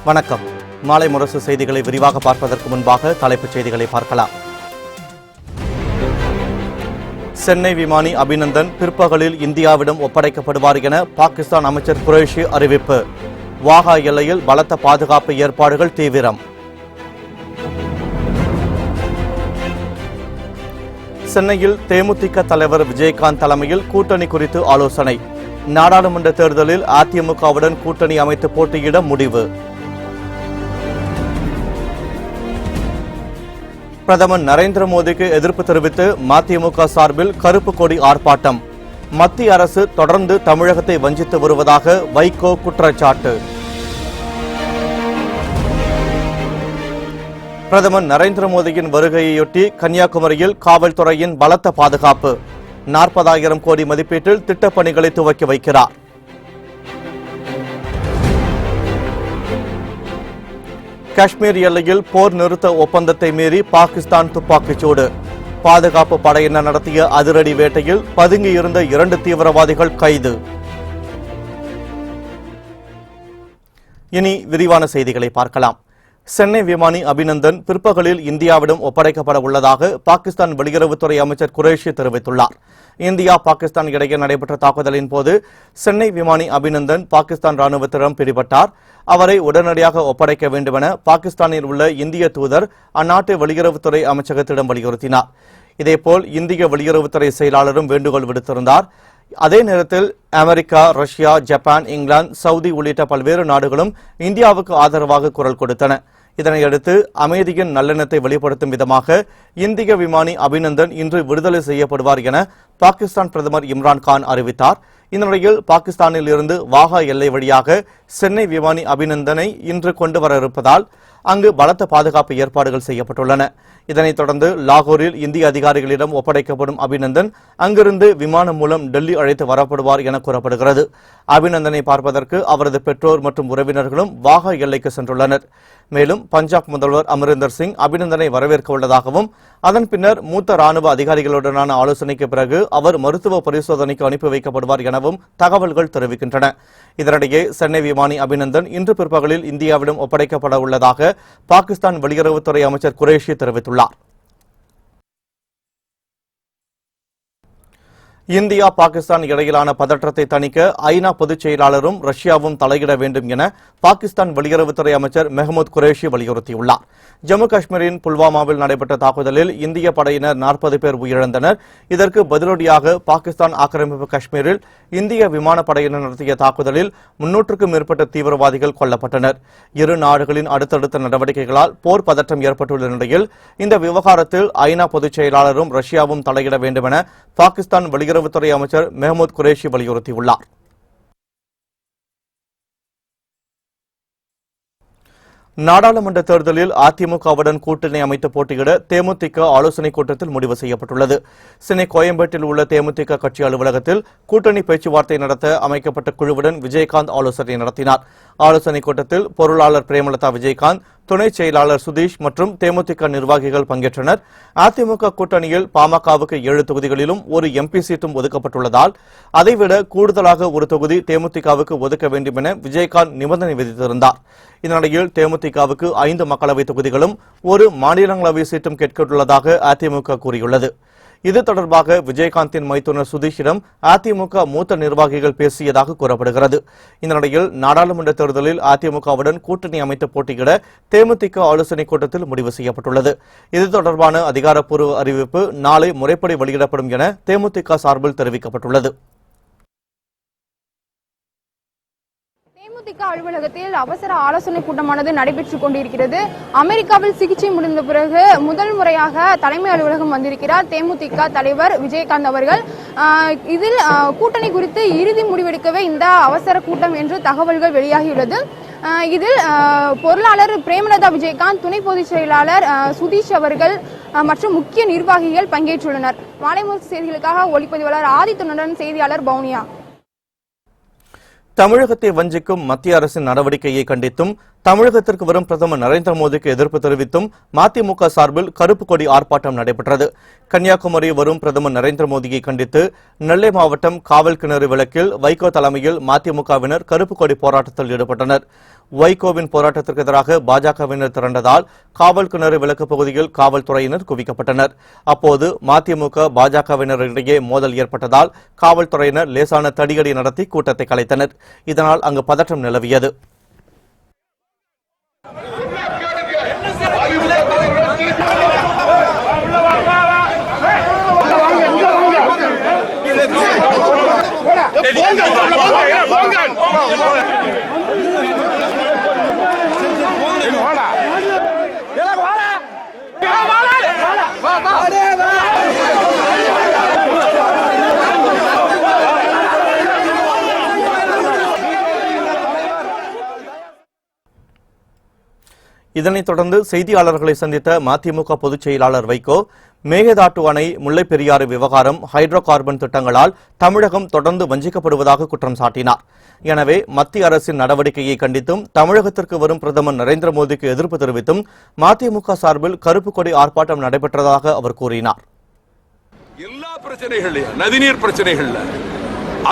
வணக்கம். மாலை முரசு செய்திகளை விரிவாக பார்ப்பதற்கு முன்பாக தலைப்புச் செய்திகளை பார்க்கலாம். சென்னை விமானி அபிநந்தன் பிற்பகலில் இந்தியாவிடம் ஒப்படைக்கப்படுவார் என பாகிஸ்தான் அமைச்சர் குரேஷி அறிவிப்பு. வாகா எல்லையில் பலத்த பாதுகாப்பு ஏற்பாடுகள் தீவிரம். சென்னையில் தேமுதிக தலைவர் விஜயகாந்த் தலைமையில் கூட்டணி குறித்து ஆலோசனை. நாடாளுமன்ற தேர்தலில் அதிமுகவுடன் கூட்டணி அமைத்து போட்டியிட முடிவு. பிரதமர் நரேந்திர மோடிக்கு எதிர்ப்பு தெரிவித்து மதிமுக சார்பில் கருப்பு கொடி ஆர்ப்பாட்டம். மத்திய அரசு தொடர்ந்து தமிழகத்தை வஞ்சித்து வருவதாக வைகோ குற்றச்சாட்டு. பிரதமர் நரேந்திர மோடியின் வருகையையொட்டி கன்னியாகுமரியில் காவல்துறையின் பலத்த பாதுகாப்பு. 40,000 கோடி மதிப்பீட்டில் திட்டப்பணிகளை துவக்கி வைக்கிறார். காஷ்மீர் எல்லையில் போர் நிறுத்த ஒப்பந்தத்தை மீறி பாகிஸ்தான் துப்பாக்கிச்சூடு. பாதுகாப்பு படையினர் நடத்திய அதிரடி வேட்டையில் பதுங்கியிருந்த 2 தீவிரவாதிகள் கைது. இனி விரிவான செய்திகளை பார்க்கலாம். சென்னை விமானி அபிநந்தன் பிற்பகலில் இந்தியாவிடம் ஒப்படைக்கப்பட உள்ளதாக பாகிஸ்தான் வெளியுறவுத்துறை அமைச்சர் குரேஷி தெரிவித்துள்ளார். இந்தியா பாகிஸ்தான் இடையே நடைபெற்ற தாக்குதலின் போது சென்னை விமானி அபிநந்தன் பாகிஸ்தான் ராணுவத்திடம் பிடிபட்டார். அவரை உடனடியாக ஒப்படைக்க வேண்டுமென பாகிஸ்தானில் உள்ள இந்திய தூதர் அந்நாட்டு வெளியுறவுத்துறை அமைச்சகத்திடம் வலியுறுத்தினார். இதேபோல் இந்திய வெளியுறவுத்துறை செயலாளரும் வேண்டுகோள் விடுத்திருந்தார். அதே நேரத்தில் America, Russia, Japan, England, Saudi உள்ளிட்ட பல்வேறு நாடுகளும் இந்தியாவுக்கு ஆதரவாக குரல் கொடுத்தன. இதனையடுத்து அமைதியின் நல்லெண்ணத்தை வெளிப்படுத்தும் விதமாக இந்திய விமானி அபிநந்தன் இன்று விடுதலை செய்யப்படுவார் என பாகிஸ்தான் பிரதமர் இம்ரான்கான் அறிவித்தார். இந்த நிலையில் பாகிஸ்தானில் இருந்து வாகா எல்லை வழியாக சென்னை விமானி அபிநந்தனை இன்று கொண்டு வர இருப்பதால் அங்கு பலத்த பாதுகாப்பு ஏற்பாடுகள் செய்யப்பட்டுள்ளன. இதனைத் தொடர்ந்து லாகூரில் இந்திய அதிகாரிகளிடம் ஒப்படைக்கப்படும் அபிநந்தன் அங்கிருந்து விமானம் மூலம் டெல்லி அழைத்து வரப்படுவார் என கூறப்படுகிறது. அபிநந்தனை பார்ப்பதற்கு அவரது பெற்றோர் மற்றும் உறவினர்களும் வாகா எல்லைக்கு சென்றுள்ளனர். மேலும் பஞ்சாப் முதல்வர் அமரிந்தர் சிங் அபிநந்தனை வரவேற்க உள்ளதாகவும் அதன் பின்னர் மூத்த ராணுவ அதிகாரிகளுடனான ஆலோசனைக்கு பிறகு அவர் மருத்துவ பரிசோதனைக்கு அனுப்பி வைக்கப்படுவார் எனவும் தகவல்கள் தெரிவிக்கின்றன. இதனிடையே சென்னை விமானி அபிநந்தன் இன்று பிற்பகலில் இந்தியாவிடம் ஒப்படைக்கப்பட உள்ளதாக பாகிஸ்தான் வெளியுறவுத்துறை அமைச்சர் குரேஷி தெரிவித்துள்ளார். இந்தியா பாகிஸ்தான் இடையிலான பதற்றத்தை தணிக்க ஐநா பொதுச் செயலாளரும் ரஷ்யாவும் தலையிட வேண்டும் என பாகிஸ்தான் வெளியுறவுத்துறை அமைச்சர் மெஹமூத் குரேஷி வலியுறுத்தியுள்ளார். ஜம்மு காஷ்மீரின் புல்வாமாவில் நடைபெற்ற தாக்குதலில் இந்திய படையினர் 40 பேர் உயிரிழந்தனர். இதற்கு பதிலடியாக பாகிஸ்தான் ஆக்கிரமிப்பு காஷ்மீரில் இந்திய விமானப்படையினர் நடத்திய தாக்குதலில் 300க்கும் மேற்பட்ட தீவிரவாதிகள் கொல்லப்பட்டனர். இரு நாடுகளின் அடுத்தடுத்த நடவடிக்கைகளால் போர் பதற்றம் ஏற்பட்டுள்ள நிலையில் இந்த விவகாரத்தில் ஐநா பொதுச் செயலாளரும் ரஷ்யாவும் தலையிட வேண்டும் என பாகிஸ்தான் வெளியுறவுத்துறை அமைச்சர் மெஹமூத் குரேஷி வலியுறுத்தியுள்ளார். நாடாளுமன்ற தேர்தலில் அதிமுகவுடன் கூட்டணி அமைத்து போட்டியிட தேமுதிக ஆலோசனைக் கூட்டத்தில் முடிவு செய்யப்பட்டுள்ளது. சென்னை கோயம்பேட்டில் உள்ள தேமுதிக கட்சி அலுவலகத்தில் கூட்டணி பேச்சுவார்த்தை நடத்த அமைக்கப்பட்ட குழுவுடன் விஜயகாந்த் ஆலோசனை நடத்தினார். ஆலோசனைக் கூட்டத்தில் பொருளாளர் பிரேமலதா விஜயகாந்த், துணை செயலாளர் சுதீஷ் மற்றும் தேமுதிக நிர்வாகிகள் பங்கேற்றனர். அதிமுக கூட்டணியில் பாமகவுக்கு 7 தொகுதிகளிலும் ஒரு எம்பி சீட்டும் ஒதுக்கப்பட்டுள்ளதால் அதைவிட கூடுதலாக ஒரு தொகுதி தேமுதிகவுக்கு ஒதுக்க வேண்டும் என விஜயகாந்த் நிபந்தனை விதித்திருந்தார். இதனிடையில் தேமுதிகவுக்கு 5 மக்களவைத் தொகுதிகளும் ஒரு மாநிலங்களவை சீட்டும் கேட்கப்பட்டுள்ளதாக அதிமுக கூறியுள்ளது. இது தொடர்பாக விஜயகாந்தின் மைத்துனர் சுதீஷிடம் அதிமுக மூத்த நிர்வாகிகள் பேசியதாக கூறப்படுகிறது. இந்த நிலையில் நாடாளுமன்ற தேர்தலில் அதிமுகவுடன் கூட்டணி அமைத்து போட்டியிட தேமுதிக ஆலோசனைக் கூட்டத்தில் முடிவு செய்யப்பட்டுள்ளது. இது தொடர்பான அதிகாரப்பூர்வ அறிவிப்பு நாளை முறைப்படி வெளியிடப்படும் என தேமுதிக சார்பில் தெரிவிக்கப்பட்டுள்ளது. தேமுதிக அலுவலகத்தில் அவசர ஆலோசனை கூட்டமானது நடைபெற்றுக் கொண்டிருக்கிறது. அமெரிக்காவில் சிகிச்சை முடிந்த பிறகு முதல் முறையாக தலைமை அலுவலகம் வந்திருக்கிறார் தேமுதிக தலைவர் விஜயகாந்த் அவர்கள். இதில் கூட்டணி குறித்து இறுதி முடிவெடுக்கவே இந்த அவசர கூட்டம் என்று தகவல்கள் வெளியாகியுள்ளது. இதில் பொருளாளர் பிரேமலதா விஜயகாந்த், துணை பொதுச் செயலாளர் சுதீஷ் அவர்கள் மற்றும் முக்கிய நிர்வாகிகள் பங்கேற்றுள்ளனர். மாலைமுரசு செய்திகளுக்காக ஒளிப்பதிவாளர் ஆதித்துடன் செய்தியாளர் பவுனியா. தமிழகத்தை வஞ்சிக்கும் மத்திய அரசின் நடவடிக்கையை கண்டித்தும் தமிழகத்திற்கு வரும் பிரதமர் நரேந்திர மோடிக்கு எதிர்ப்பு தெரிவித்தும் மதிமுக சார்பில் கருப்பு கொடி ஆர்ப்பாட்டம் நடைபெற்றது. கன்னியாகுமரி வரும் பிரதமர் நரேந்திர மோடியை கண்டித்து நெல்லை மாவட்டம் காவல் கிணறு விளக்கில் வைகோ தலைமையில் மதிமுகவினர் கருப்பு கொடி போராட்டத்தில் ஈடுபட்டனர். வைகோவின் போராட்டத்திற்கு எதிராக பாஜகவினர் திரண்டதால் காவல் கிணறு விளக்கு பகுதியில் காவல்துறையினர் குவிக்கப்பட்டனர். அப்போது மதிமுக பாஜகவினரிடையே மோதல் ஏற்பட்டதால் காவல்துறையினர் லேசான தடியடி நடத்தி கூட்டத்தை கலைத்தனர். இதனால் அங்கு பதற்றம் நிலவியது. இதனைத் தொடர்ந்து செய்தியாளர்களை சந்தித்த மதிமுக பொதுச் செயலாளர் வைகோ, மேகதாட்டு அணை, முல்லைப் பெரியாறு விவகாரம், ஹைட்ரோ கார்பன் திட்டங்களால் தமிழகம் தொடர்ந்து வஞ்சிக்கப்படுவதாக குற்றம் சாட்டினார். எனவே மத்திய அரசின் நடவடிக்கையை கண்டித்தும் தமிழகத்திற்கு வரும் பிரதமர் நரேந்திர மோடிக்கு எதிர்ப்பு தெரிவித்தும் மதிமுக சார்பில் கருப்பு கொடி ஆர்ப்பாட்டம் நடைபெற்றதாக அவர் கூறினார். எல்லா பிரச்சனைகளையும், நதிநீர் பிரச்சனைகள்ல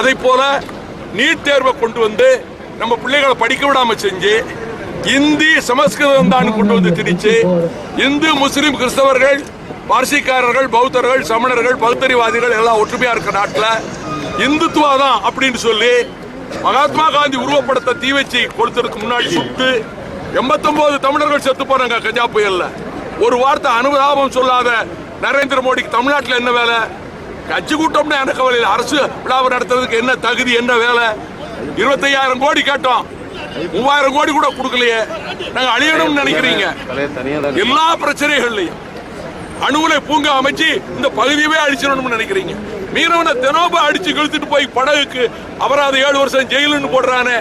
அதை போல நீட் தேர்வை கொண்டு வந்து நம்ம பிள்ளைகளை படிக்க விடாம செஞ்சு, இந்தி சமஸ்கிருதம் தான் கொண்டு வந்து திணிச்சு, இந்து முஸ்லிம் கிறிஸ்தவர்கள் பார்சிக்காரர்கள் பௌத்தர்கள் சமணர்கள் பகுத்தறிவாதிகள் எல்லாம் ஒற்றுமையா இருக்க நாட்டில் இந்துத்துவா தான் அப்படின்னு சொல்லி மகாத்மா காந்தி உருவப்படத்தை தீ வச்சு கொடுத்ததுக்கு முன்னாடி சுட்டு 89 தமிழர்கள் செத்து போனாங்க கஞ்சா புயல்ல. ஒரு வார்த்தை அனுதாபம் சொல்லாத நரேந்திர மோடிக்கு தமிழ்நாட்டில் என்ன வேலை? கட்சி கூட்டம்னு எனக்கு கவலையில், அரசு விழாவை நடத்துறதுக்கு என்ன தகுதி, என்ன வேலை? 25,000 கோடி கேட்டோம், 3,000 கோடி கூட கொடுக்கலையே. நாங்க அழியணும்னு நினைக்கிறீங்க. எல்லா பிரச்சனைகள்லையும் அணுகுலை பூங்கா அமைச்சு இந்த பகுதியவே அழிச்சிடணும்னு நினைக்கிறீங்க. மீனவனை தினோபா அடிச்சு இழுத்துட்டு போய் படகுக்கு அபராதம் 7 வருஷம் ஜெயிலுன்னு போடுறானே.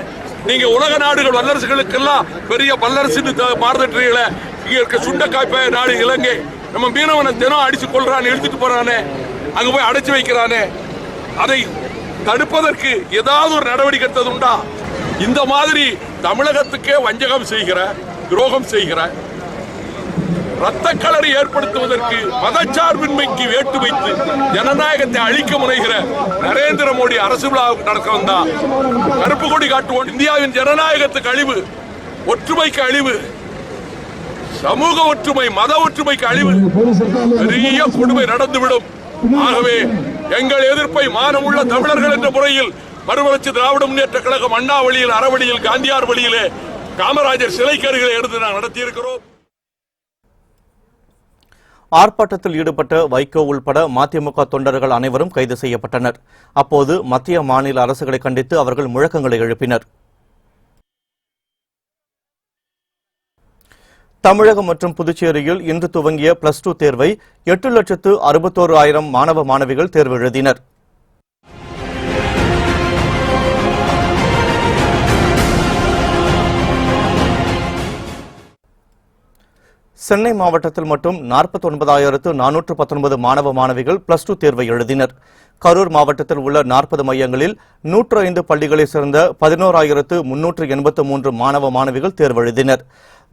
நீங்க உலக நாடுகள் வல்லரசுகளுக்கெல்லாம் பெரிய வல்லரசுன்னு மாறுதட்டுறீங்களே. இங்க இருக்க சுண்டக்காய்ப்பாய நாடு இலங்கை, நம்ம மீனவனை தினம் அடிச்சு கொள்றான்னு இழுத்துட்டு போறானே, அங்க போய் அடைச்சு வைக்கிறானே. அதை தடுப்பதற்கு ஏதாவது ஒரு நடவடிக்கை எடுத்தது உண்டா? இந்த மாதிரி தமிழகத்துக்கே வஞ்சகம் செய்கிற, துரோகம் செய்கிற, ரத்த களரி ஏற்படுத்துவதற்கு, மதச்சார்பின்மைக்கு வேட்டு வைத்து ஜனநாயகத்தை அழிக்க முனைகிற நரேந்திர மோடி அரசு விழாவுக்கு நடக்க வந்தா கருப்பு கொடி காட்டுவோம். இந்தியாவின் ஜனநாயகத்துக்கு அழிவு, ஒற்றுமைக்கு அழிவு, சமூக ஒற்றுமை, மத ஒற்றுமைக்கு அழிவு, பெரிய கொடுமை நடந்துவிடும். ஆகவே எங்கள் எதிர்ப்பை மானமுள்ள தமிழர்கள் என்ற முறையில் மறுமலர்ச்சி திராவிட முன்னேற்ற கழகம் அண்ணா வழியில், அறவழியில், காந்தியார் வழியிலே, காமராஜர் சிலைக்கு அருகிலே எடுத்து நான் நடத்தியிருக்கிறோம். ஆர்ப்பாட்டத்தில் ஈடுபட்ட வைகோ உள்பட மதிமுக தொண்டர்கள் அனைவரும் கைது செய்யப்பட்டனர். அப்போது மத்திய மாநில அரசுகளை கண்டித்து அவர்கள் முழக்கங்களை எழுப்பினர். தமிழகம் மற்றும் புதுச்சேரியில் இன்று துவங்கிய +2 தேர்வை 8,61,000 மாணவ மாணவிகள் தேர்வு எழுதினர். சென்னை மாவட்டத்தில் மட்டும் 49,419 மாணவ மாணவிகள் +2 தேர்வை எழுதினர். கரூர் மாவட்டத்தில் உள்ள 40 மையங்களில் 105 பள்ளிகளைச் சேர்ந்த 11,383 மாணவ மாணவிகள் தேர்வு எழுதினர்.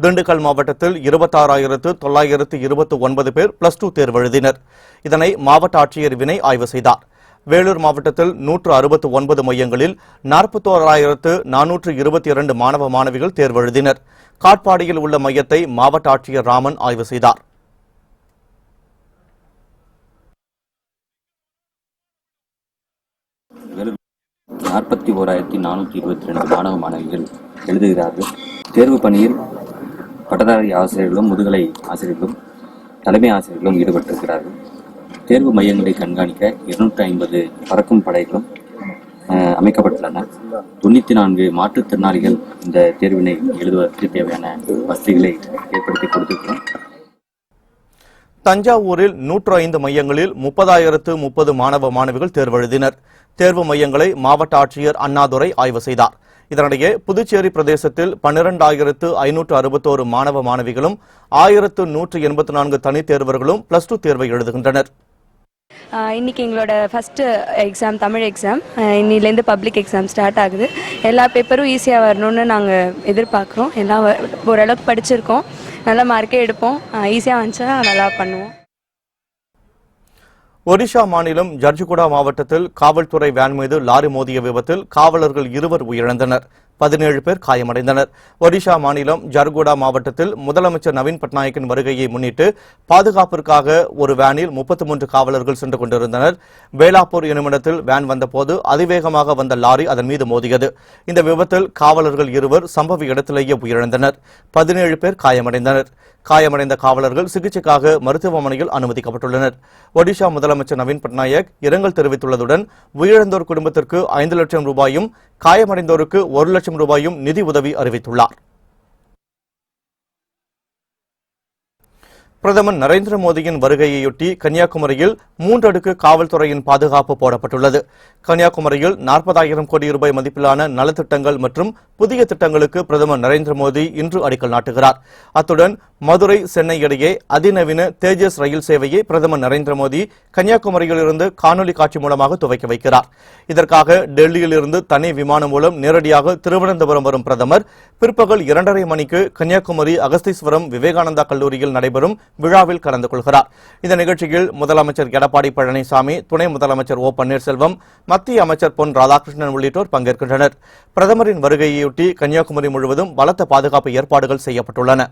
திண்டுக்கல் மாவட்டத்தில் 26,929 பேர் +2 தேர்வு எழுதினர். இதனை மாவட்ட ஆட்சியர் வினய் ஆய்வு செய்தார். வேலூர் மாவட்டத்தில் 169 மையங்களில் 41,422 மாணவ மாணவிகள் தேர்வு எழுதினர். காட்பாடியில் உள்ள மையத்தை மாவட்ட ஆட்சியர் ராமன் ஆய்வு செய்தார். வெறும் 41,422 மாணவ மாணவிகள் எழுதுகிறார்கள். தேர்வு பணியில் பட்டதாரி ஆசிரியர்களும் முதுகலை ஆசிரியர்களும் தலைமை ஆசிரியர்களும் ஈடுபட்டிருக்கிறார்கள். தேர்வு மையங்களை கண்காணிக்க 250 பறக்கும் படைகளும் அமைக்கப்பட்டுள்ளன. 94 மாற்றுத்திறனாளிகள் இந்த தேர்வினை எழுதுவதற்கு தேவையான வசதிகளை ஏற்படுத்தி கொடுத்திருக்கிறோம். தஞ்சாவூரில் 105 மையங்களில் 30,030 மாணவ மாணவிகள் தேர்வு எழுதினர். தேர்வு மையங்களை மாவட்ட ஆட்சியர் அண்ணாதுரை ஆய்வு செய்தார். இதனிடையே புதுச்சேரி பிரதேசத்தில் 12,561 மாணவ மாணவிகளும் 1,184 தனித் தேர்வர்களும் +2 தேர்வை எழுதுகின்றனர். இன்றைக்கி எங்களோட ஃபஸ்ட்டு எக்ஸாம் தமிழ் எக்ஸாம். இன்னிலேருந்து பப்ளிக் எக்ஸாம் ஸ்டார்ட் ஆகுது. எல்லா பேப்பரும் ஈஸியாக வரணும்னு நாங்கள் எதிர்பார்க்குறோம். எல்லாம் ஓரளவுக்கு படிச்சிருக்கோம். நல்ல மார்க்கே எடுப்போம். ஈஸியாக வந்துச்சா நல்லா பண்ணுவோம். ஒடிஷா மாநிலம் ஜர்ஜுகுடா மாவட்டத்தில் காவல்துறை வேன் மீது லாரி மோதிய விபத்தில் காவலர்கள் 2 உயிரிழந்தனர். 17 பேர் காயமடைந்தனர். ஒடிஷா மாநிலம் ஜர்குடா மாவட்டத்தில் முதலமைச்சர் நவீன் பட்நாயக்கின் வருகையை முன்னிட்டு பாதுகாப்பிற்காக ஒரு வேனில் 33 காவலர்கள் சென்று கொண்டிருந்தனர். பேலாப்பூர் என்னுமிடத்தில் வேன் வந்தபோது அதிவேகமாக வந்த லாரி அதன் மீது மோதியது. இந்த விபத்தில் காவலர்கள் 2 சம்பவ இடத்திலேயே உயிரிழந்தனர். 17 பேர் காயமடைந்தனர். காயமடைந்த காவலர்கள் சிகிச்சைக்காக மருத்துவமனையில் அனுமதிக்கப்பட்டுள்ளனர். ஒடிஷா முதலமைச்சர் நவீன் பட்நாயக் இரங்கல் தெரிவித்துள்ளதுடன் உயிரிழந்தோர் குடும்பத்திற்கு 5 லட்சம் ரூபாயும் காயமடைந்தோருக்கு 1 லட்சம் ரூபாயும் நிதி உதவி அறிவித்துள்ளார். பிரதமர் நரேந்திர மோடியின் வருகையையொட்டி கன்னியாகுமரியில் 3 அடுக்கு காவல்துறையின் பாதுகாப்பு போடப்பட்டுள்ளது. கன்னியாகுமரியில் 40,000 கோடி ரூபாய் மதிப்பிலான நலத்திட்டங்கள் மற்றும் புதிய திட்டங்களுக்கு பிரதமர் நரேந்திர மோடி இன்று அடிக்கல் நாட்டுகிறார். அத்துடன் மதுரை சென்னை இடையே அதிநவீன தேஜஸ் ரயில் சேவையை பிரதமர் நரேந்திர மோடி கன்னியாகுமரியில் இருந்து காணொலி காட்சி மூலமாக துவக்கி வைக்கிறார். இதற்காக டெல்லியில் இருந்து தனி விமானம் மூலம் நேரடியாக திருவனந்தபுரம் வரும் பிரதமர் பிற்பகல் 2:30 மணிக்கு கன்னியாகுமரி அகஸ்தீஸ்வரம் விவேகானந்தா கல்லூரியில் நடைபெறும் விழாவில் கலந்து கொள்கிறார். இந்த நிகழ்ச்சியில் முதலமைச்சர் எடப்பாடி பழனிசாமி, துணை முதலமைச்சர் ஓ பன்னீர்செல்வம், மத்திய அமைச்சர் பொன் ராதாகிருஷ்ணன் உள்ளிட்டோர் பங்கேற்கின்றனர். பிரதமரின் வருகையையொட்டி கன்னியாகுமரி முழுவதும் பலத்த பாதுகாப்பு ஏற்பாடுகள் செய்யப்பட்டுள்ளன.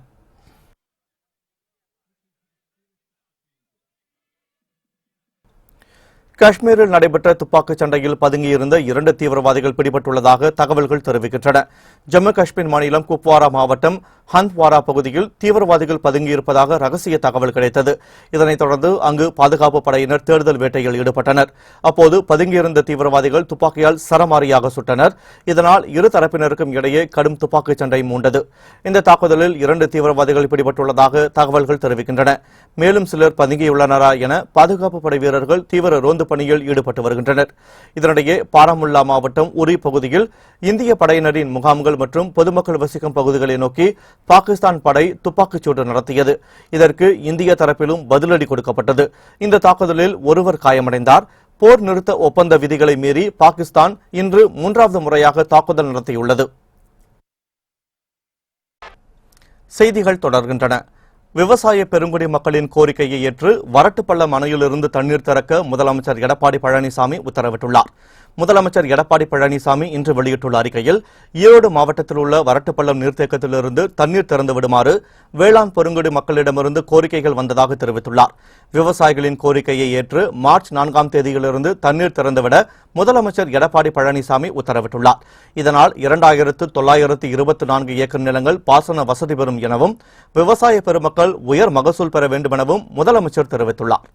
காஷ்மீரில் நடைபெற்ற துப்பாக்கிச் சண்டையில் பதுங்கியிருந்த 2 தீவிரவாதிகள் பிடிபட்டுள்ளதாக தகவல்கள் தெரிவிக்கின்றன. ஜம்மு காஷ்மீர் மாநிலம் குப்வாரா மாவட்டம் ஹந்த்வாரா பகுதியில் தீவிரவாதிகள் பதுங்கியிருப்பதாக ரகசிய தகவல் கிடைத்தது. இதனைத் தொடர்ந்து அங்கு பாதுகாப்பு படையினர் தேடுதல் வேட்டையில் ஈடுபட்டனர். அப்போது பதுங்கியிருந்த தீவிரவாதிகள் துப்பாக்கியால் சரமாரியாக சுட்டனர். இதனால் இரு தரப்பினருக்கும் இடையே கடும் துப்பாக்கிச் சண்டை மூண்டது. இந்த தாக்குதலில் 2 தீவிரவாதிகள் பிடிபட்டுள்ளதாக தகவல்கள் தெரிவிக்கின்றன. மேலும் சிலர் பதுங்கியுள்ளனரா என பாதுகாப்பு படை வீரர்கள் தீவிர ரோந்து பணியில் ஈடுபட்டு வருகின்றனர். இதனிடையே பாராமுல்லா மாவட்டம் உரி பகுதியில் இந்திய படையினரின் முகாம்கள் மற்றும் பொதுமக்கள் வசிக்கும் பகுதிகளை நோக்கி பாகிஸ்தான் படை துப்பாக்கிச்சூடு நடத்தியது. இதற்கு இந்திய தரப்பிலும் பதிலடி கொடுக்கப்பட்டது. இந்த தாக்குதலில் ஒருவர் காயமடைந்தார். போர் நிறுத்த ஒப்பந்த விதிகளை மீறி பாகிஸ்தான் இன்று 3வது முறையாக தாக்குதல் நடத்தியுள்ளது. செய்திகள் தொடர்கின்றன. விவசாய பெருங்குடி மக்களின் கோரிக்கையை ஏற்று வரட்டுப்பள்ளம் அணையிலிருந்து தண்ணீர் திறக்க முதலமைச்சர் எடப்பாடி பழனிசாமி உத்தரவிட்டுள்ளார். முதலமைச்சர் எடப்பாடி பழனிசாமி இன்று வெளியிட்டுள்ள அறிக்கையில் ஈரோடு மாவட்டத்தில் உள்ள வரட்டுப்பள்ளம் நீர்த்தேக்கத்திலிருந்து தண்ணீர் திறந்து விடுமாறு வேளாண் பெருங்குடி மக்களிடமிருந்து கோரிக்கைகள் வந்ததாக தெரிவித்துள்ளார். விவசாயிகளின் கோரிக்கையை ஏற்று மார்ச் 4ஆம் தேதியிலிருந்து தண்ணீர் திறந்துவிட முதலமைச்சர் எடப்பாடி பழனிசாமி உத்தரவிட்டுள்ளார். இதனால் 2924 ஏக்கர் நிலங்கள் பாசன வசதி பெறும் எனவும் விவசாய பெருமக்கள் உயர் மகசூல் பெற வேண்டுமெனவும் முதலமைச்சர் தெரிவித்துள்ளார்.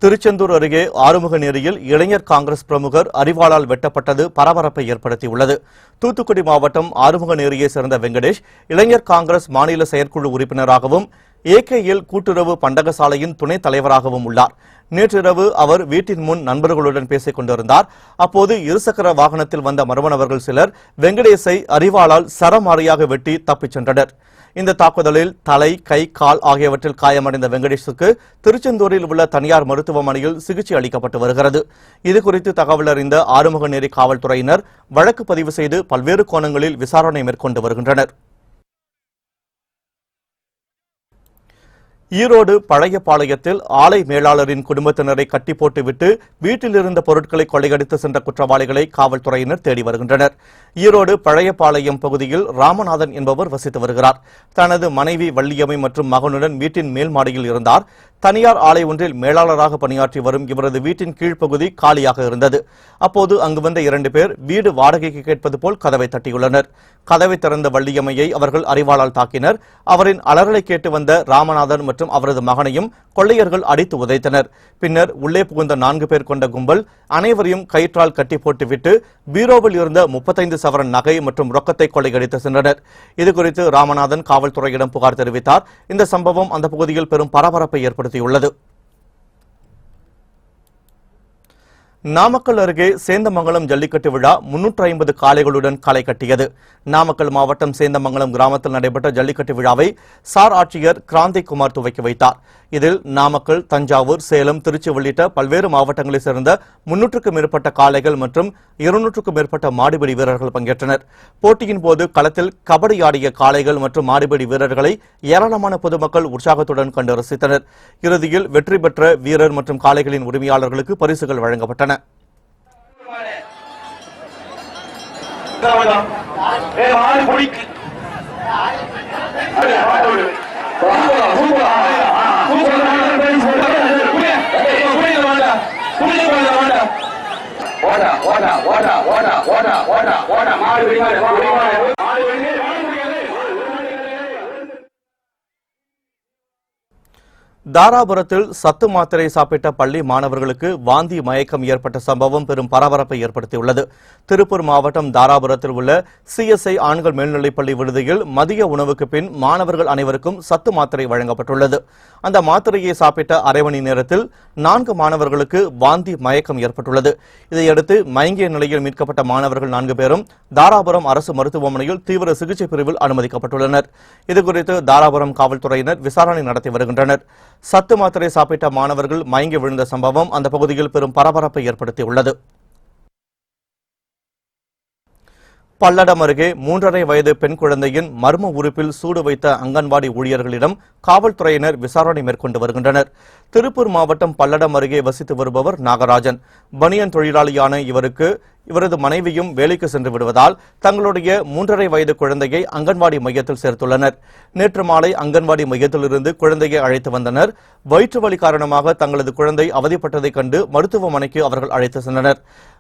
திருச்செந்தூர் அருகே ஆறுமுகநேரியில் இளைஞர் காங்கிரஸ் பிரமுகர் அரிவாளால் வெட்டப்பட்டது பரபரப்பை ஏற்படுத்தியுள்ளது. தூத்துக்குடி மாவட்டம் ஆறுமுகநேரியை சேர்ந்த வெங்கடேஷ் இளைஞர் காங்கிரஸ் மாநில செயற்குழு உறுப்பினராகவும் ஏகேஎல் கூட்டுறவு பண்டகசாலையின் துணைத் தலைவராகவும் உள்ளார். நேற்றிரவு அவர் வீட்டின் முன் நண்பர்களுடன் பேசிக் கொண்டிருந்தார். அப்போது இருசக்கர வாகனத்தில் வந்த மர்ம நபர்கள் சிலர் வெங்கடேஷை அரிவாளால் சரமாரியாக வெட்டி தப்பிச் சென்றனர். இந்த தாக்குதலில் தலை, கை, கால் ஆகியவற்றில் காயமடைந்த வெங்கடேஷுக்கு திருச்செந்தூரில் உள்ள தனியார் மருத்துவமனையில் சிகிச்சை அளிக்கப்பட்டு வருகிறது. இதுகுறித்து தகவல் அறிந்த ஆறுமுகநேரி காவல்துறையினர் வழக்கு பதிவு செய்து பல்வேறு கோணங்களில் விசாரணை மேற்கொண்டு வருகின்றனர். ஈரோடு பழையபாளையத்தில் ஆலை மேலாளரின் குடும்பத்தினரை கட்டி போட்டுவிட்டு வீட்டில் இருந்த பொருட்களை கொள்ளையடித்து சென்ற குற்றவாளிகளை காவல்துறையினர் தேடி வருகின்றனர். ஈரோடு பழையபாளையம் பகுதியில் ராமநாதன் என்பவர் வசித்து வருகிறார். தனது மனைவி வள்ளியம்மை மற்றும் மகனுடன் வீட்டின் மேல் மாடியில் இருந்தார். தனியார் ஆலை ஒன்றில் மேலாளராக பணியாற்றி வரும் இவரது வீட்டின் கீழ்ப்பகுதி காலியாக இருந்தது. அப்போது அங்கு வந்த 2 பேர் வீடு வாடகைக்கு கேட்பது போல் கதவை தட்டியுள்ளனர். கதவை திறந்த வள்ளியம்மையை அவர்கள் அரிவாளால் தாக்கினர். அவரின் அலறலை கேட்டு வந்த ராமநாதன் மற்றும் அவரது மகனையும் கொள்ளையர்கள் அடித்து உதைத்தனர். பின்னர் உள்ளே புகுந்த 4 பேர் கொண்ட கும்பல் அனைவரையும் கயிற்றால் கட்டி போட்டுவிட்டு பீரோவில் இருந்த 35 சவரன் நகை மற்றும் ரொக்கத்தை கொள்ளையடித்து சென்றனர். இதுகுறித்து ராமநாதன் காவல்துறையிடம் புகார் தெரிவித்தார். இந்த சம்பவம் அந்த பகுதியில் பெரும் பரபரப்பை ஏற்படுத்தியுள்ளது. நாமக்கல் அருகே சேந்தமங்கலம் ஜல்லிக்கட்டு விழா 350 காளைகளுடன் களை கட்டியது. நாமக்கல் மாவட்டம் சேந்தமங்கலம் கிராமத்தில் நடைபெற்ற ஜல்லிக்கட்டு விழாவை சார் ஆட்சியர் கிராந்திகுமார் துவக்கி வைத்தார். இதில் நாமக்கல், தஞ்சாவூர், சேலம், திருச்சி உள்ளிட்ட பல்வேறு மாவட்டங்களைச் சேர்ந்த 300க்கும் மேற்பட்ட காளைகள் மற்றும் 200க்கும் மேற்பட்ட மாடுபிடி வீரர்கள் பங்கேற்றனர். போட்டியின் போது களத்தில் கபடி ஆடிய காளைகள் மற்றும் மாடுபிடி வீரர்களை ஏராளமான பொதுமக்கள் உற்சாகத்துடன் கண்டு ரசித்தனர். இறுதியில் வெற்றி பெற்ற வீரர் மற்றும் காளைகளின் உரிமையாளர்களுக்கு பரிசுகள் வழங்கப்பட்டன. தாராபுரத்தில் சத்து மாத்திரை சாப்பிட்ட பள்ளி மாணவர்களுக்கு வாந்தி மயக்கம் ஏற்பட்ட சம்பவம் பெரும் பரபரப்பை ஏற்படுத்தியுள்ளது. திருப்பூர் மாவட்டம் தாராபுரத்தில் உள்ள CSI ஆண்கள் மேல்நிலைப்பள்ளி விடுதியில் மதிய உணவுக்கு பின் மாணவர்கள் அனைவருக்கும் சத்து மாத்திரை வழங்கப்பட்டுள்ளது. அந்த மாத்திரையை சாப்பிட்ட அரை மணி நேரத்தில் 4 மாணவர்களுக்கு வாந்தி மயக்கம் ஏற்பட்டுள்ளது. இதையடுத்து மயங்கிய நிலையில் மீட்கப்பட்ட மாணவர்கள் 4 பேரும் தாராபுரம் அரசு மருத்துவமனையில் தீவிர சிகிச்சை பிரிவில் அனுமதிக்கப்பட்டுள்ளனர். இதுகுறித்து தாராபுரம் காவல்துறையினர் விசாரணை நடத்தி வருகின்றனர். சத்து மாத்திரை சாப்பிட்ட மாணவர்கள் மயங்கி விழுந்த சம்பவம் அந்த பகுதியில் பெரும் பரபரப்பை ஏற்படுத்தியுள்ளது. பல்லடம் அருகே 3.5 வயது பெண் குழந்தையின் மர்ம உறுப்பில் சூடு வைத்த அங்கன்வாடி ஊழியர்களிடம் காவல்துறையினர் விசாரணை மேற்கொண்டு வருகின்றனர். திருப்பூர் மாவட்டம் பல்லடம் அருகே வசித்து வருபவர் நாகராஜன். பனியன் தொழிலாளியான இவரது மனைவியும் வேலைக்கு சென்று விடுவதால் தங்களுடைய 3.5 வயது குழந்தையை அங்கன்வாடி மையத்தில் சேர்த்துள்ளனர். நேற்று மாலை அங்கன்வாடி மையத்திலிருந்து குழந்தையை அழைத்து வந்தனர். வயிற்று வலி காரணமாக தங்களது குழந்தை அவதிப்பட்டதைக் கண்டு மருத்துவமனைக்கு அவர்கள் அழைத்து சென்றனர்.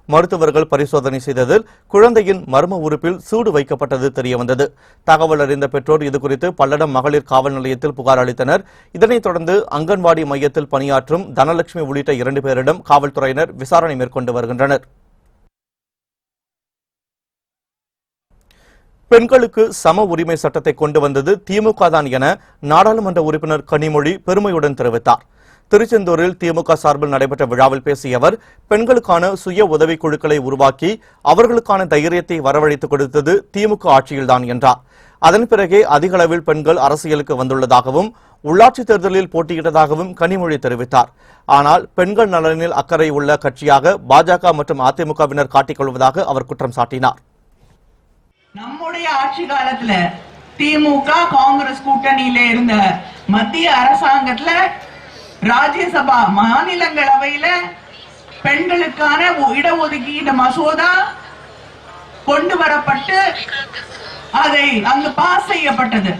மருத்துவர்கள் பரிசோதனை செய்ததில் குழந்தையின் மர்ம உறுப்பில் சூடு வைக்கப்பட்டது தெரியவந்தது. தகவல் அறிந்த பெற்றோர் இதுகுறித்து பல்லடம் மகளிர் காவல் நிலையத்தில் புகார் அளித்தனர். இதனைத் தொடர்ந்து அங்கன்வாடி மையத்தில் பணியாற்றும் தனலட்சுமி உள்ளிட்ட 2 பேரிடம் காவல்துறையினர் விசாரணை மேற்கொண்டு வருகின்றனர். பெண்களுக்கு சம உரிமை சட்டத்தை கொண்டு வந்தது திமுக தான் என நாடாளுமன்ற உறுப்பினர் கனிமொழி பெருமையுடன் தெரிவித்தார். திருச்செந்தூரில் திமுக சார்பில் நடைபெற்ற விழாவில் பேசிய அவர், பெண்களுக்கான சுய உதவிக் குழுக்களை உருவாக்கி அவர்களுக்கான தைரியத்தை வரவழைத்துக் கொடுத்தது திமுக ஆட்சியில்தான் என்றார். அதன் பிறகே அதிக அளவில் பெண்கள் அரசியலுக்கு வந்துள்ளதாகவும் உள்ளாட்சித் தேர்தலில் போட்டியிட்டதாகவும் கனிமொழி தெரிவித்தார். ஆனால் பெண்கள் நலனில் அக்கறை உள்ள கட்சியாக பாஜக மற்றும் அதிமுகவினர் காட்டிக் அவர் குற்றம் சாட்டினார். நம்முடைய ஆட்சி காலத்துல திமுக காங்கிரஸ் கூட்டணியில இருந்த மத்திய அரசாங்கத்துல ராஜ்யசபா மாநிலங்களவையில பெண்களுக்கான இடஒதுக்கீடு மசோதா கொண்டு வரப்பட்டு அதை அங்கு பாஸ் செய்யப்பட்டது.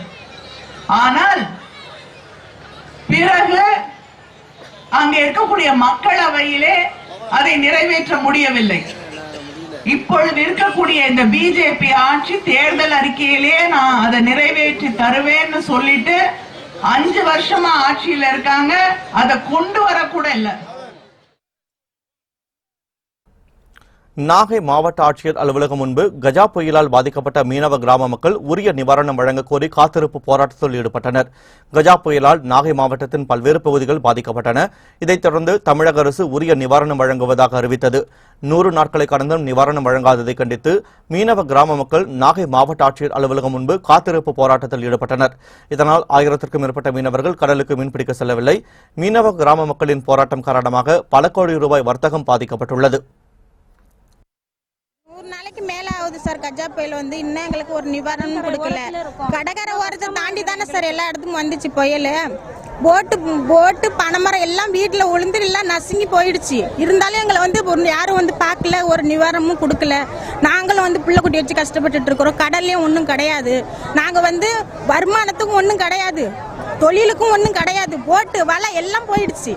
ஆனால் பிறகு அங்க இருக்கக்கூடிய மக்களவையிலே அதை நிறைவேற்ற முடியவில்லை. இப்பொழுது இருக்கக்கூடிய இந்த பிஜேபி ஆட்சி தேர்தல் அறிக்கையிலே நான் அதை நிறைவேற்றி தருவேன்னு சொல்லிட்டு 5 வருஷமா ஆட்சியில இருக்காங்க. அதை கொண்டு வரக்கூட இல்லை. நாகை மாவட்ட ஆட்சியர் அலுவலகம் முன்பு கஜா புயலால் பாதிக்கப்பட்ட மீனவ கிராம மக்கள் உரிய நிவாரணம் வழங்க கோரி காத்திருப்பு போராட்டத்தில் ஈடுபட்டனர். கஜா புயலால் நாகை மாவட்டத்தின் பல்வேறு பகுதிகள் பாதிக்கப்பட்டன. இதைத் தொடர்ந்து தமிழக அரசு உரிய நிவாரணம் வழங்குவதாக அறிவித்தது. 100 நாட்களை கடந்தும் நிவாரணம் வழங்காததை கண்டித்து மீனவ கிராம மக்கள் நாகை மாவட்ட ஆட்சியர் அலுவலகம் முன்பு காத்திருப்பு போராட்டத்தில் ஈடுபட்டனர். இதனால் 1000க்கும் மேற்பட்ட மீனவர்கள் கடலுக்கு மீன்பிடிக்க செல்லவில்லை. மீனவ கிராம மக்களின் போராட்டம் காரணமாக பல கோடி ரூபாய் வர்த்தகம் பாதிக்கப்பட்டுள்ளது. நாளைக்கு மேல ஆகுது சார். கஜா புயல் வந்து இன்னும் எங்களுக்கு ஒரு நிவாரணம் கொடுக்கல. கடற்கரை ஓரத்தை தாண்டி தானே சார் எல்லா இடத்துக்கும் வந்துச்சு புயல். போட்டு பனைமரம் எல்லாம் வீட்டில் உளுந்து எல்லாம் நசுங்கி போயிடுச்சு. இருந்தாலும் எங்களை வந்து யாரும் வந்து பார்க்கல, ஒரு நிவாரணமும் கொடுக்கல. நாங்களும் வந்து பிள்ளை குட்டி வச்சு கஷ்டப்பட்டுட்டு இருக்கிறோம். கடல்லையும் ஒன்றும் கிடையாது. நாங்கள் வந்து வருமானத்துக்கும் ஒன்றும் கிடையாது, தொழிலுக்கும் ஒன்றும் கிடையாது. போட்டு வலை எல்லாம் போயிடுச்சு.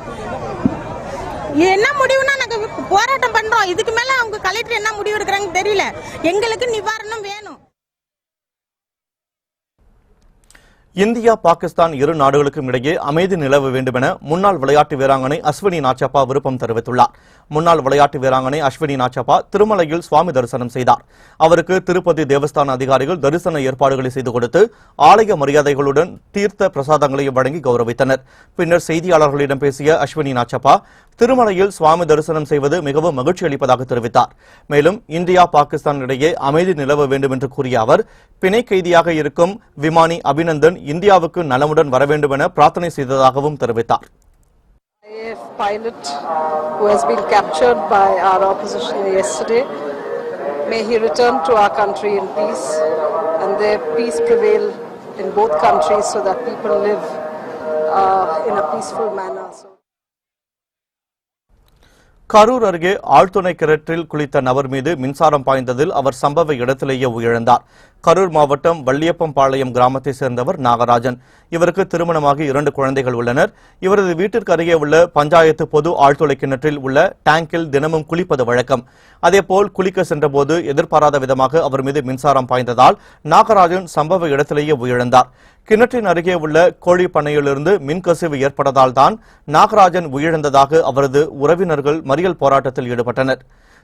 என்ன முடிவுனா நாங்க போராட்டம் பண்றோம். இதுக்கு மேல அவங்க கலெக்டர் என்ன முடிவு எடுக்கிறாங்க தெரியல. எங்களுக்கு நிவாரணம் வேணும். இந்தியா பாகிஸ்தான் இரு நாடுகளுக்கும் இடையே அமைதி நிலவ வேண்டும் என முன்னாள் விளையாட்டு வீராங்கனை அஸ்வினி நாச்சப்பா விருப்பம் தெரிவித்துள்ளார். முன்னாள் விளையாட்டு வீராங்கனை அஸ்வினி நாச்சப்பா திருமலையில் சுவாமி தரிசனம் செய்தார். அவருக்கு திருப்பதி தேவஸ்தான அதிகாரிகள் தரிசன ஏற்பாடுகளை செய்து கொடுத்து ஆலய மரியாதைகளுடன் தீர்த்த பிரசாதங்களையும் வழங்கி கௌரவித்தனர். பின்னர் செய்தியாளர்களிடம் பேசிய அஸ்வினி நாச்சப்பா, திருமலையில் சுவாமி தரிசனம் செய்வது மிகவும் மகிழ்ச்சி அளிப்பதாக தெரிவித்தார். மேலும் இந்தியா பாகிஸ்தான் இடையே அமைதி நிலவ வேண்டும் என்று கூறிய அவர், பிணை கைதியாக இருக்கும் விமானி அபிநந்தன் இந்தியாவுக்கு நலமுடன் வர வேண்டும் என பிரார்த்தனை செய்ததாகவும் தெரிவித்தார். IAF pilot who has been captured by our opposition yesterday, may he return to our country in peace and their peace prevail in both countries so that people live in a peaceful manner. Karur அருகே ஆழ்துணை கிணற்றில் குளித்த நபர் மீது மின்சாரம் பாய்ந்ததில் அவர் சம்பவ இடத்திலேயே உயிரிழந்தார். கரூர் மாவட்டம் வள்ளியப்பம்பாளையம் கிராமத்தை சேர்ந்தவர் நாகராஜன். இவருக்கு திருமணமாகி 2 குழந்தைகள் உள்ளனர். இவரது வீட்டிற்கு அருகே உள்ள பஞ்சாயத்து பொது ஆழ்துளை கிணற்றில் உள்ள டேங்கில் தினமும் குளிப்பது வழக்கம். அதேபோல் குளிக்க சென்றபோது எதிர்பாராத விதமாக அவர் மீது மின்சாரம் பாய்ந்ததால் நாகராஜன் சம்பவ இடத்திலேயே உயிரிழந்தார். கிணற்றின் அருகே உள்ள கோழி பண்ணையிலிருந்து மின்கசிவு ஏற்பட்டதால் தான் நாகராஜன் உயிரிழந்ததாக அவரது உறவினர்கள் மறியல் போராட்டத்தில் ஈடுபட்டனர்.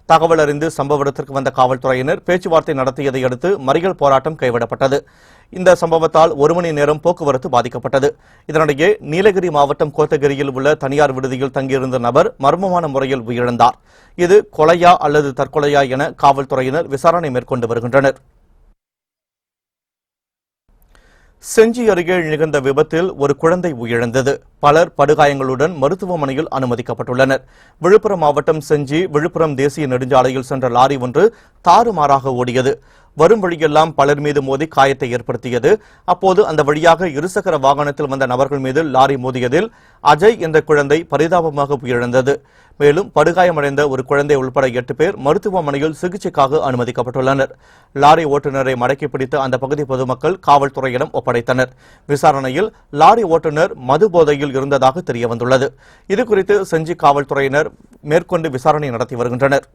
தகவல் அறிந்து சம்பவ இடத்திற்கு வந்த காவல்துறையினர் பேச்சுவார்த்தை நடத்தியதை அடுத்து மறியல் போராட்டம் கைவிடப்பட்டது. இந்த சம்பவத்தால் 1 மணி நேரம் போக்குவரத்து பாதிக்கப்பட்டது. இதனிடையே நீலகிரி மாவட்டம் கோத்தகிரியில் உள்ள தனியார் விடுதியில் தங்கியிருந்த நபர் மர்மமான முறையில் உயிரிழந்தார். இது கொலையா அல்லது தற்கொலையா என காவல்துறையினர் விசாரணை மேற்கொண்டு வருகின்றனர். செஞ்சி அருகே நிகழ்ந்த விபத்தில் ஒரு குழந்தை உயிரிழந்தது. பலர் படுகாயங்களுடன் மருத்துவமனையில் அனுமதிக்கப்பட்டுள்ளனர். விழுப்புரம் மாவட்டம் செஞ்சி விழுப்புரம் தேசிய நெடுஞ்சாலையில் சென்ற லாரி ஒன்று தாறுமாறாக ஓடியது. வரும் வழியெல்லாம் பலர் மீது மோதி காயத்தை ஏற்படுத்தியது. அப்போது அந்த வழியாக இருசக்கர வாகனத்தில் வந்த நபர்கள் மீது லாரி மோதியதில் அஜய் என்ற குழந்தை பரிதாபமாக உயிரிழந்தது. மேலும் படுகாயமடைந்த ஒரு குழந்தை உள்பட 8 பேர் மருத்துவமனையில் சிகிச்சைக்காக அனுமதிக்கப்பட்டுள்ளனர். லாரி ஓட்டுநரை மடக்கி பிடித்த அந்த பகுதி பொதுமக்கள் காவல்துறையிடம் ஒப்படைத்தனர். விசாரணையில் லாரி ஓட்டுநர் மது போதையில் இருந்ததாக தெரியவந்துள்ளது. இதுகுறித்து செஞ்சி காவல்துறையினர் மேற்கொண்டு விசாரணை நடத்தி வருகின்றனர்.